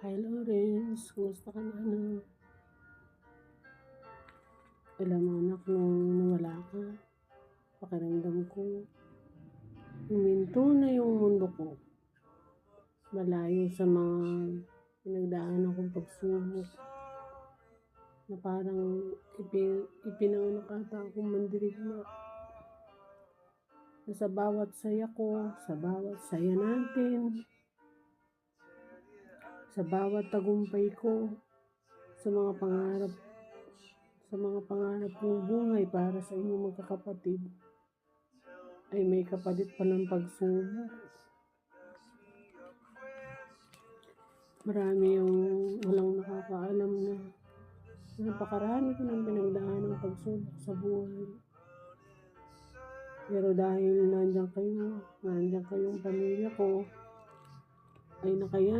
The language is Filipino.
Hi Lawrence, kumusta ka na? Alam mo anak, nung nawala ka, pakiramdam ko, huminto na yung mundo ko. Malayo sa mga pinagdaanan kong pagsubok, na parang ipinanganak ata akong mandirigma. Na sa bawat saya ko, sa bawat saya natin, sa bawat tagumpay ko, sa mga pangarap kong buhay para sa inyong magkakapatid, ay may kapalit palang pagsubok. Marami yung walang nakakaalam na napakarami ko ng pinagdaan ng pagsubok sa buhay. Pero dahil nandiyan kayong pamilya ko, ay nakayan.